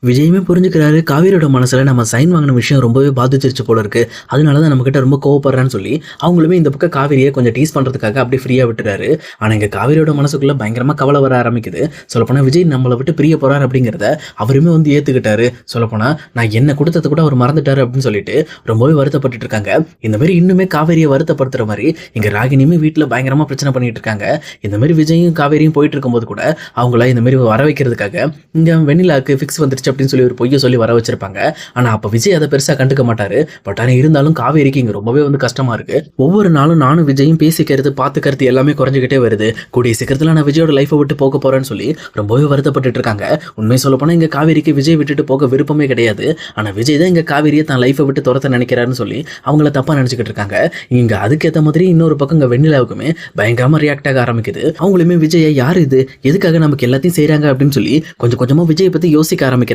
விஜயுமே புரிஞ்சுக்கிறாரு. காவேரியோட மனசுல நம்ம சைன் வாங்கின விஷயம் ரொம்பவே பாதிச்சிருச்சு போல இருக்கு. அதனால தான் நம்மகிட்ட ரொம்ப கோவப்படுறான்னு சொல்லி, அவங்களுமே இந்த பக்கம் காவேரியை கொஞ்சம் டீஸ் பண்றதுக்காக அப்படியே ஃப்ரீயா விட்டுறாரு. ஆனா இங்க காவேரியோட மனசுக்குள்ள பயங்கரமா கவலை வர ஆரம்பிக்குது. சொல்லப்போனா விஜய் நம்மளை விட்டு பிரிய போறாரு அப்படிங்கிறத அவருமே வந்து ஏத்துக்கிட்டாரு. சொல்லப்போனா நான் என்ன கொடுத்தது கூட அவர் மறந்துட்டாரு அப்படின்னு சொல்லிட்டு ரொம்பவே வருத்தப்பட்டு இருக்காங்க. இந்த மாதிரி இன்னுமே காவேரியை வருத்தப்படுத்துற மாதிரி இங்க ராகினியுமே வீட்டுல பயங்கரமா பிரச்சனை பண்ணிட்டு இருக்காங்க. இந்த மாதிரி விஜயும் காவேரியும் போயிட்டு இருக்கும்போது கூட அவங்கள இந்த மாதிரி வர வைக்கிறதுக்காக இங்க வெண்ணிலாக்கு ஃபிக்ஸ் வந்துருச்சு அப்படின்னு சொல்லி ஒரு பொய்யை சொல்லி வர வச்சிருப்பாங்க. ஆனா அப்ப விஜய் அதை பெருசா கண்டுக்க மாட்டாரு. பட் ஆனா இருந்தாலும் காவேரிக்கு இங்க ரொம்பவே வந்து கஷ்டமா இருக்கு. ஒவ்வொரு நாளும் நானும் விஜயும் பேசிக்கிறது பாத்துக்கிறது எல்லாமே குறைஞ்சிக்கிட்டே வருது. கூடிய சீக்கிரத்துல நான் விஜயோட லைஃபை விட்டு போக போறேன்னு சொல்லி ரொம்பவே வருத்தப்பட்டு இருக்காங்க. உண்மை சொல்ல போனா இங்க காவேரிக்கு விஜய் விட்டுட்டு போக விருப்பமே கிடையாது. ஆனா விஜய் தான் இங்க காவேரியை தான் லைஃபை விட்டு துரத்த நினைக்கிறாருன்னு சொல்லி அவங்கள தப்பா நினைச்சுக்கிட்டு இருக்காங்க. இங்க அதுக்கேற்ற மாதிரி இன்னொரு பக்கம் இங்க வெண்ணிலாவுக்குமே பயங்கரமா ரியாக்ட் ஆக ஆரம்பிக்குது. அவங்களுமே விஜயை யார் இது, எதுக்காக நமக்கு எல்லாத்தையும் செய்யறாங்க அப்படின்னு சொல்லி கொஞ்சம் கொஞ்சமா விஜய் பத்தி யோசிக்க ஆரம்பிக்கிறாங்க.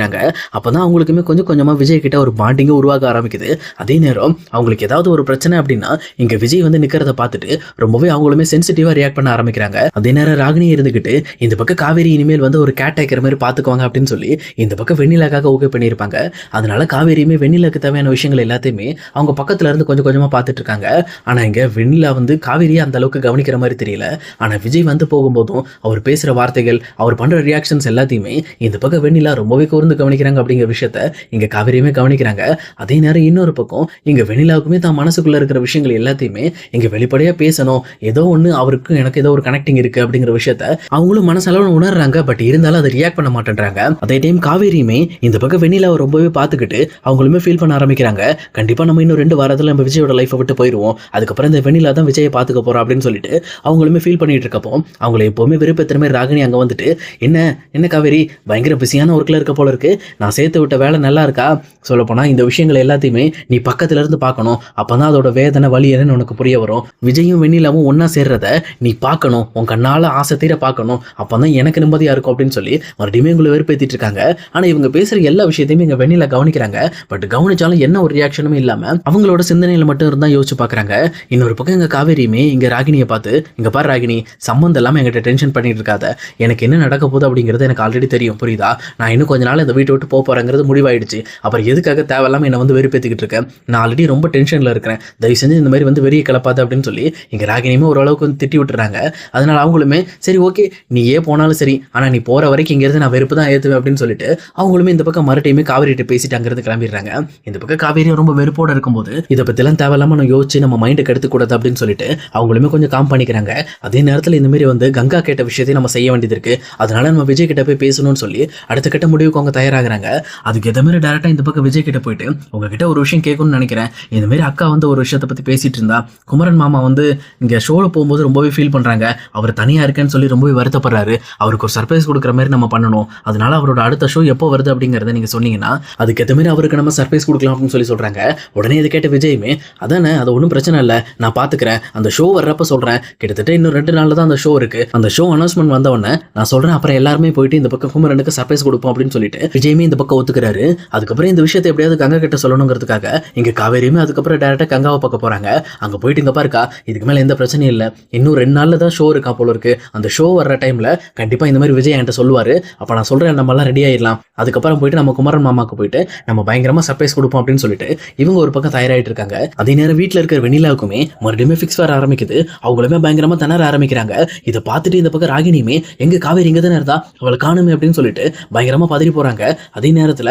அப்பதான் அவங்களுக்குமே கொஞ்சம் கொஞ்சமா விஜய் கிட்ட ஒரு பாண்டிங்க உருவாக ஆரம்பிக்குது. அதே நேரம் அவங்களுக்கு ஏதாவது ஒரு பிரச்சனை அப்படின்னா இங்க விஜய் வந்து நிக்கிறத பார்த்துட்டு ரொம்பவே அவங்களுமே சென்சிட்டிவா ரியாக்ட் பண்ண ஆரம்பிக்கிறாங்க. அதே நேரம் ராகினி இருந்துகிட்டு இந்த பக்கம் காவேரி இனிமேல் வந்து ஒரு கேட் டேக்கர் மாதிரி பாத்துக்குவாங்க அப்படின்னு சொல்லி இந்த பக்கம் வெண்ணிலாக்காக ஓகே பண்ணியிருப்பாங்க. அதனால காவேரியுமே வெண்ணிலாக்கு தேவையான விஷயங்கள் எல்லாத்தையுமே அவங்க பக்கத்துல இருந்து கொஞ்சம் கொஞ்சமா பார்த்துட்டு இருக்காங்க. ஆனா இங்க வெண்ணிலா வந்து காவேரியை அந்த அளவுக்கு கவனிக்கிற மாதிரி தெரியல. ஆனா விஜய் வந்து போகும்போதும் அவர் பேசுற வார்த்தைகள், அவர் பண்ற ரியாக்ஷன்ஸ் எல்லாத்தையுமே இந்த பக்கம் வெண்ணிலா ரொம்பவே கூர்ந்து கவனிக்கிறாங்க அப்படிங்கிற விஷயத்த இங்க காவேரியுமே கவனிக்கிறாங்க. அதே நேரம் இன்னொரு பக்கம் இங்க வெண்ணிலாவுக்குமே தான் மனசுக்குள்ள இருக்கிற விஷயங்கள் எல்லாத்தையுமே இங்க வெளிப்படையா பேசணும், ஏதோ ஒண்ணு அவருக்கும் எனக்கு ஏதோ ஒரு கனெக்டிங் இருக்கு அப்படிங்கிற விஷயத்த அவங்களும் மனசளவு உணர்றாங்க. பட் இருந்தாலும் அதை ரியாக்ட் பண்ண மாட்டேன்றாங்க. அதே டைம் காவேரியுமே இந்த பக்கம் வெண்ணிலாவை ரொம்பவே பார்த்துக்கிட்டு அவங்களுமே ஃபீல் பண்ண ஆரம்பிக்கிறாங்க. கண்டிப்பா நம்ம இன்னும் 2 வாரத்துல நம்ம விஜயோட லைஃபை விட்டு போயிடுவோம், அதுக்கப்புறம் இந்த வெண்ணிலா தான் விஜயை பார்த்துக்க போறோம் அப்படின்னு சொல்லிட்டு அவங்களுமே ஃபீல் பண்ணிட்டு இருக்கப்போ அவங்களை எப்பவுமே விருப்பத்திற மாதிரி ராகினி அங்க வந்துட்டு என்ன என்ன காவேரி பயங்கர பிஸியான ஒர்க்கில் இருக்க போல இருக்கு, நான் சேர்த்து விட்ட வேலை நல்லா இருக்கா, சொல்லப்போனால் இந்த விஷயங்கள் எல்லாத்தையுமே நீ பக்கத்துல இருந்து பார்க்கணும், அப்பதான் அதோட வேதனை வலி என்னன்னு உனக்கு புரிய வரும், விஜயும் வெண்ணிலாவும் ஒன்னா சேர்றத நீ பார்க்கணும், உன் கண்ணால ஆசை தீர பார்க்கணும், அப்பதான் எனக்கு நிம்மதியா இருக்கும் அப்படின்னு சொல்லி மறுபடியும் உங்களை வெறுப்பேற்றிட்டு இருக்காங்க. ஆனா இவங்க பேசுற எல்லா விஷயத்தையுமே இங்க வெண்ணிலா கவனிக்கிறாங்க. பட் கவனிச்சாலும் என்ன ஒரு ரியாக்ஷனும் இல்லாம அவங்களோட சிந்தனையில மட்டும் இருந்தா யோசிச்சு பாக்குறாங்க. இன்னொரு பக்கம் இங்க காவேரியுமே இங்க ராகினியை பார்த்து இங்க பாரு ராகினி, சம்பந்தம் இல்லாம எங்கிட்ட டென்ஷன் பண்ணிட்டு இருக்காத, எனக்கு என்ன நடக்க போகுது அப்படிங்கிறது எனக்கு ஆல்ரெடி தெரியும், புரியுதா, நான் இன்னும் கொஞ்ச நாள் இந்த வீட்டை விட்டு போறேங்கிறது முடிவாயிடுச்சு, அப்புறம் எதுக்காக தேவையில்லாம என்னை வந்து வெறுப்பேற்றிக்கிட்டு இருக்கேன், நான் ஆல்ரெடி ரொம்ப டென்ஷன்ல இருக்கிறேன், தயவு செஞ்சு இந்த மாதிரி வந்து வெறிய கிளப்பாது அப்படின்னு சொல்லி இங்க ராகினியுமே ஓரளவுக்கு வந்து திட்டி விட்டுறாங்க. அதனால அவங்களுமே சரி ஓகே நீ ஏன் போனாலும் சரி, ஆனா நீ போற வரைக்கும் இங்க இருந்து நான் வெறுப்பு தான் ஏத்துவேன் அப்படின்னு சொல்லிட்டு அவங்களுமே இந்த பக்கம் மறுபடியுமே காவேரிட்ட பேசிட்டு அங்கிருந்து கிளம்பிடுறாங்க. இந்த பக்கம் காவேரி ரொம்ப வெறுப்போட இருக்கும்போது இதை பத்தி எல்லாம் தேவையில்லாம நம்ம யோசிச்சு நம்ம மைண்டுக்கு எடுத்துக்கூடாது அப்படின்னு சொல்லிட்டு அவங்களுமே கொஞ்சம் காம் பண்ணிக்கிறாங்க. அதே நேரத்தில் இந்த மாதிரி வந்து கங்கா கேட்ட விஷயத்தையும் நம்ம செய்ய வேண்டியது இருக்கு, அதனால நம்ம விஜய் கிட்ட போய் பேசணும்னு சொல்லி அடுத்த கட்ட முடிவுக்கு அவங்க தயாராகிறாங்க. அதுக்கு எத மாதிரி டேரக்டா இந்த பக்கம் விஜய் கிட்ட போயிட்டு உங்ககிட்ட ஒரு விஷயம் கேட்கணும்னு நினைக்கிறேன், இந்த மாதிரி அக்கா வந்து ஒரு விஷயத்தை பத்தி பேசிட்டு இருந்தா, குமரன் மாமா வந்து இங்க ஷோல போகும்போது ரொம்பவே ஃபீல் பண்றாங்க, அவர் தனியா இருக்கேன்னு சொல்லி ரொம்பவே வருத்தப்படுறாரு, அவருக்கு ஒரு சர்ப்ரைஸ் கொடுக்குற மாதிரி நம்ம பண்ணணும், அதனால அவரோட அடுத்த ஷோ எப்போ வருது அப்படிங்கறத நீங்க சொன்னீங்கன்னா அதுக்கு ஏற்ற மாதிரி அவருக்கு நம்ம சர்ப்ரைஸ் கொடுக்கலாம் அப்படின்னு சொல்லி சொல்றாங்க. உடனே இதை கேட்ட விஜயுமே அதானே, அது ஒன்றும் பிரச்சனை இல்லை, நான் பாத்துக்கிறேன், அந்த ஷோ வர்றப்ப சொல்றேன், கிட்டத்தட்ட இன்னும் 2 நாள்ல தான் அந்த ஷோ இருக்கு, அந்த ஷோ அனௌன்ஸ்மெண்ட் வந்த உடனே நான் சொல்றேன், அப்புறம் எல்லாருமே போயிட்டு இந்த பக்கம் குமரனுக்கு சர்ப்ரைஸ் கொடுப்போம் அப்படின்னு சொல்லிட்டு விஜயுமே இந்த பக்கம் ஒத்துக்கிறாரு. அதுக்கப்புறம் இந்த விஷயத்தை எப்படியாவது கங்கா கிட்ட சொல்லணுங்கிறதுக்காக இங்க காவேரியுமே அதுக்கப்புறம் டேரக்டா கங்காவை பார்க்க போறாங்க. அங்க போயிட்டு இங்க பாருக்கா, இதுக்கு மேல எந்த பிரச்சனையும் இல்லை, இன்னும் 2 நாள்ல தான் ஷோ இருக்கா போல இருக்கு, அந்த ஷோ வர்ற டைம்ல கண்டிப்பா இந்த மாதிரி விஜய் என்கிட்ட சொல்லுவாரு, அப்ப நான் சொல்றேன் நம்ம எல்லாம் ரெடி ஆயிடலாம், அதுக்கப்புறம் போயிட்டு நம்ம குமரன் மாமாக்கு போயிட்டு நம்ம பயங்கரமா சர்ப்ரைஸ் கொடுப்போம் அப்படின்னு சொல்லிட்டு இவங்க ஒரு பக்கம் தயாராயிட்டு இருக்காங்க. அதே நேரம் வீட்டுல இருக்கிற வெண்ணிலாவுக்குமே மறுபடியும் ஃபிக்ஸ் வர ஆரம்பிக்குது. அவங்களுமே பயங்கரமா திணற ஆரம்பிக்கிறாங்க. இதை பார்த்துட்டு இந்த பக்கம் ராகினியுமே எங்க காவேரி இங்க தானே இருந்தா, அவளை காணுமே அப்படின்னு சொல்லிட்டு பயங்கரமா பதறி போறாங்க. அதே நேரத்துல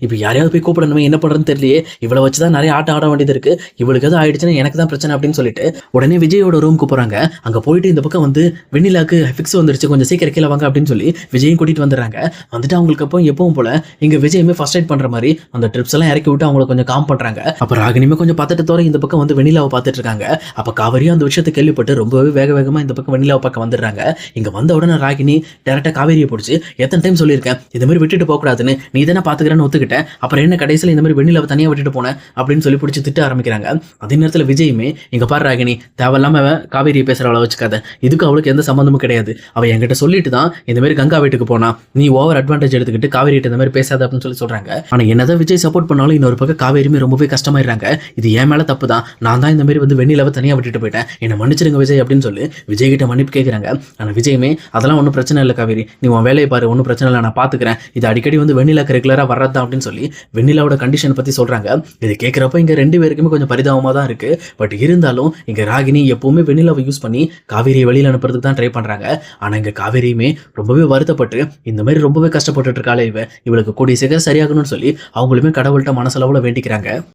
இப்ப யாரையாவது போய் கூப்பிடணுமே, என்ன பண்றதுன்னு தெரியலையே, இவளை வச்சுதான் நிறைய ஆட்டம் ஆட வேண்டியது இருக்கு, இவளுக்கு எதுவும் ஆயிடுச்சுன்னா எனக்கு தான் பிரச்சனை அப்படின்னு சொல்லிட்டு உடனே விஜயோட ரூமுக்கு போறாங்க. அங்க போயிட்டு இந்த பக்கம் வந்து வெண்ணிலாக்கு ஃபிக்ஸ் வந்துருச்சு, கொஞ்சம் சீக்கிரம் கீழே வாங்க அப்படின்னு சொல்லி விஜயும் கூட்டிட்டு வந்துடுறாங்க. வந்துட்டு அவங்களுக்கு அப்போ எப்பவும் போல இங்க விஜயுமே ஃபர்ஸ்ட் எய்ட் பண்ற மாதிரி அந்த ட்ரிப்ஸ் எல்லாம் இறக்கி விட்டு அவங்களை கொஞ்சம் காம் பண்றாங்க. அப்ப ராகினியுமே கொஞ்சம் பார்த்துட்டு தோற இந்த பக்கம் வந்து வெண்ணிலாவை பார்த்துட்டு இருக்காங்க. அப்ப காவேரியும் அந்த விஷயத்தை கேள்விப்பட்டு ரொம்பவே வேக வேகமா இந்த பக்கம் வெண்ணிலாவை பார்க்க வந்துடுறாங்க. இங்க வந்த உடனே ராகினி டேரக்டா காவேரியை பிடிச்சி எத்தனை டைம் சொல்லியிருக்கேன் இந்த மாதிரி விட்டுட்டு போக கூடாதுன்னு, நீ தானே பாத்துக்கிறேன்னு ஒத்துக்கிட்டேன், அப்புறம் என்ன கடைசியில் இந்த மாதிரி வெண்ணிலாவை தனியா விட்டுட்டு போனேன் அப்படின்னு சொல்லி பிடிச்சி திட்ட ஆரம்பிக்கிறாங்க. அதே நேரத்தில் விஜயுமே இங்க பாரு ராகினி, தேவையில்லாம காவேரியை பேசுற அவளை வச்சுக்காத, இதுக்கு அவளுக்கு எந்த சம்பந்தமும் கிடையாது, அவ என்கிட்ட சொல்லிட்டு தான் இந்த மாதிரி கங்கா வீட்டுக்கு போனா, நீ ஓவர் அட்வான்டேஜ் எடுத்துக்கிட்டு காவேரிட்ட இந்த மாதிரி பேசாத அப்படின்னு சொல்லி சொல்றாங்க. ஆனா என்னதான் விஜய் சப்போர்ட் பண்ணாலும் இன்னொரு பக்கம் காவேரியுமே ரொம்பவே கஷ்டமாயிடுறாங்க. இது என் மேல தப்பு தான், நான் தான் இந்த மாதிரி வந்து வெண்ணிலாவை தனியா விட்டுட்டு போயிட்டேன், என்ன மன்னிச்சிருங்க விஜய் அப்படின்னு சொல்லி விஜய் கிட்ட மன்னிப்பு கேட்கிறாங்க. ஆனா விஜயுமே அதெல்லாம் ஒன்றும் பிரச்சனை இல்லை காவேரி, நீ உன் வேலையை பாரு, ஒன்றும் பிரச்சனை இல்லை, நான் பாத்துக்கிறேன், இது அடிக்கடி வந்து வெண்ணிலாக்கு ரெகுலரா வர்றதுதான் அப்படின்னு சொல்லி வெண்ணிலாவோட கண்டிஷன் பத்தி சொல்றாங்க. இது கேட்கிறப்ப இங்க 2 பேருக்குமே கொஞ்சம் பரிதாபமா தான் இருக்கு. பட் இருந்தாலும் இங்க ராகினி எப்பவுமே வெண்ணிலாவை யூஸ் பண்ணி காவேரியை வெளியில அனுப்புறதுக்கு தான் ட்ரை பண்றாங்க. ஆனா இங்க காவேரியுமே ரொம்பவே வருத்தப்பட்டு இந்த மாதிரி ரொம்பவே கஷ்டப்பட்டுட்டு இருக்காளே இவளுக்கு கூடிய சீக்கிரம் சரியாகணும்னு சொல்லி அவங்களுமே கடவுள்கிட்ட மனசளவுல வேண்டிக்கிறாங்க.